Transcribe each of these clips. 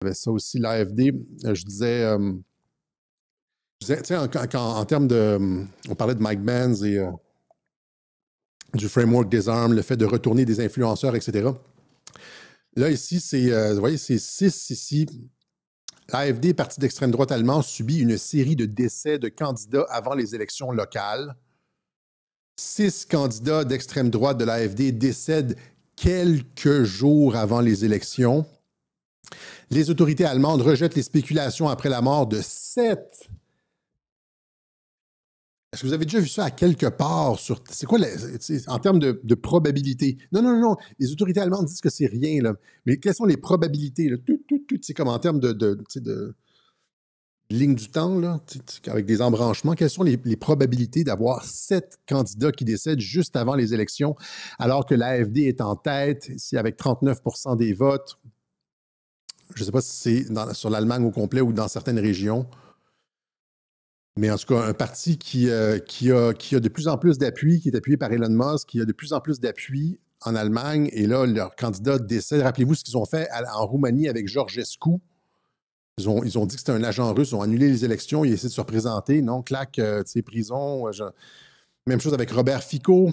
avait ça aussi, l'AFD. Je disais, tu sais, en termes de. On parlait de Mike Benz et du framework des armes, le fait de retourner des influenceurs, etc. Là, ici, vous voyez, c'est 6 ici. L'AFD, parti d'extrême droite allemand, subit une série de décès de candidats avant les élections locales. 6 candidats d'extrême droite de l'AFD décèdent quelques jours avant les élections. Les autorités allemandes rejettent les spéculations après la mort de 7. Est-ce que vous avez déjà vu ça à quelque part sur. C'est quoi en termes de probabilité? Non. Les autorités allemandes disent que c'est rien, là. Mais quelles sont les probabilités? Là? C'est comme en termes de ligne du temps, là, avec des embranchements. Quelles sont les probabilités d'avoir 7 candidats qui décèdent juste avant les élections, alors que l'AFD est en tête, ici avec 39% des votes? Je ne sais pas si c'est sur l'Allemagne au complet ou dans certaines régions. Mais en tout cas, un parti qui a de plus en plus d'appui, qui est appuyé par Elon Musk, qui a de plus en plus d'appui en Allemagne. Et là, leur candidat décède. Rappelez-vous ce qu'ils ont fait en Roumanie avec Georgescu. Ils ont dit que c'était un agent russe. Ils ont annulé les élections. Ils essaient de se représenter. Non, claque, prison. Même chose avec Robert Fico.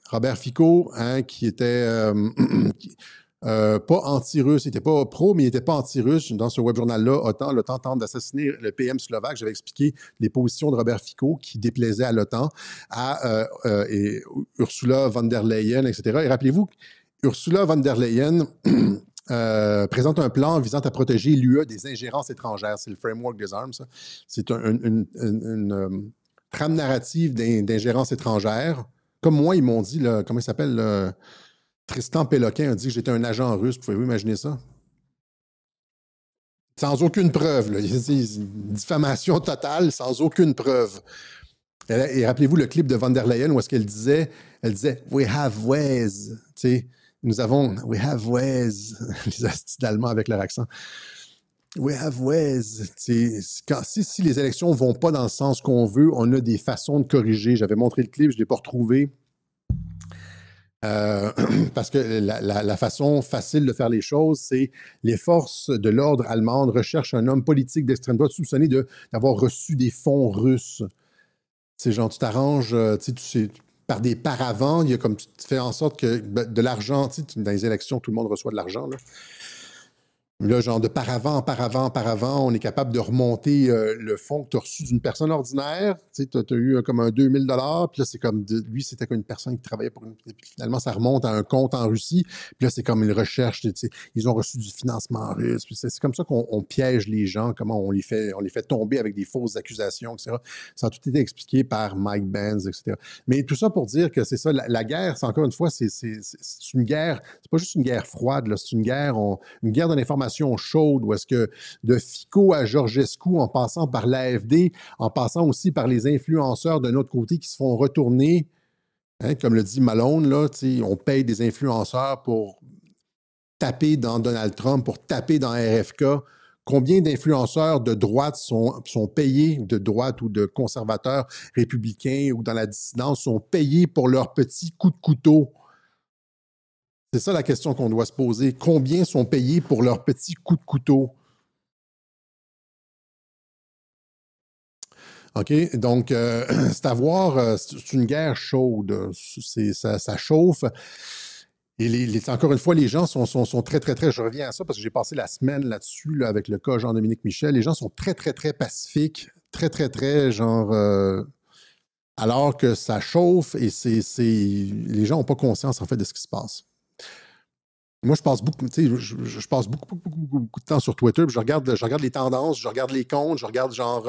Robert Fico, hein, qui était pas anti-russe, il n'était pas pro, mais il n'était pas anti-russe. Dans ce web journal-là, l'OTAN tente d'assassiner le PM slovaque. J'avais expliqué les positions de Robert Fico qui déplaisaient à l'OTAN, et Ursula von der Leyen, etc. Et rappelez-vous, Ursula von der Leyen présente un plan visant à protéger l'UE des ingérences étrangères. C'est le framework des armes, ça. C'est une trame narrative d'ingérence étrangère. Comme moi, ils m'ont dit, là, comment il s'appelle, Tristan Péloquin a dit que j'étais un agent russe. Pouvez-vous imaginer ça? Sans aucune preuve. Là. Une diffamation totale, sans aucune preuve. Et rappelez-vous le clip de von der Leyen où est-ce qu'elle disait, We have ways. Nous avons, we have ways. Les astuces d'allemand avec leur accent. We have ways. Si les élections ne vont pas dans le sens qu'on veut, on a des façons de corriger. J'avais montré le clip, je ne l'ai pas retrouvé. Parce que la façon facile de faire les choses, c'est les forces de l'ordre allemandes recherchent un homme politique d'extrême droite soupçonné d'avoir reçu des fonds russes. C'est genre, tu t'arranges, par des paravents, il y a comme tu fais en sorte que de l'argent, dans les élections, tout le monde reçoit de l'argent, là. Là, genre de paravent, on est capable de remonter le fonds que tu as reçu d'une personne ordinaire. Tu as eu comme un 2000 $, puis là, c'est comme, lui, c'était comme une personne qui travaillait pour puis finalement, ça remonte à un compte en Russie, puis là, c'est comme une recherche, ils ont reçu du financement russe, puis c'est comme ça qu'on piège les gens, comment on les fait tomber avec des fausses accusations, etc. Ça a tout été expliqué par Mike Benz, etc. Mais tout ça pour dire que c'est ça, la guerre, c'est encore une fois, c'est une guerre, c'est pas juste une guerre froide, là, c'est une guerre de l'information chaude, où est-ce que de Fico à Georgescu, en passant par l'AFD, en passant aussi par les influenceurs de notre côté qui se font retourner, hein, comme le dit Malone, là, on paye des influenceurs pour taper dans Donald Trump, pour taper dans RFK. Combien d'influenceurs de droite sont payés, de droite ou de conservateurs républicains ou dans la dissidence, sont payés pour leurs petits coups de couteau? C'est ça la question qu'on doit se poser. Combien sont payés pour leurs petits coups de couteau? OK? Donc, c'est à voir. C'est une guerre chaude. Ça chauffe. Et encore une fois, les gens sont très, très, très. Je reviens à ça parce que j'ai passé la semaine là-dessus, là, avec le cas Jean-Dominique Michel. Les gens sont très, très, très pacifiques. Très, très, très, genre. Alors que ça chauffe et les gens n'ont pas conscience, en fait, de ce qui se passe. Moi, je passe beaucoup, je passe beaucoup de temps sur Twitter, puis je regarde les tendances, je regarde les comptes, je regarde genre,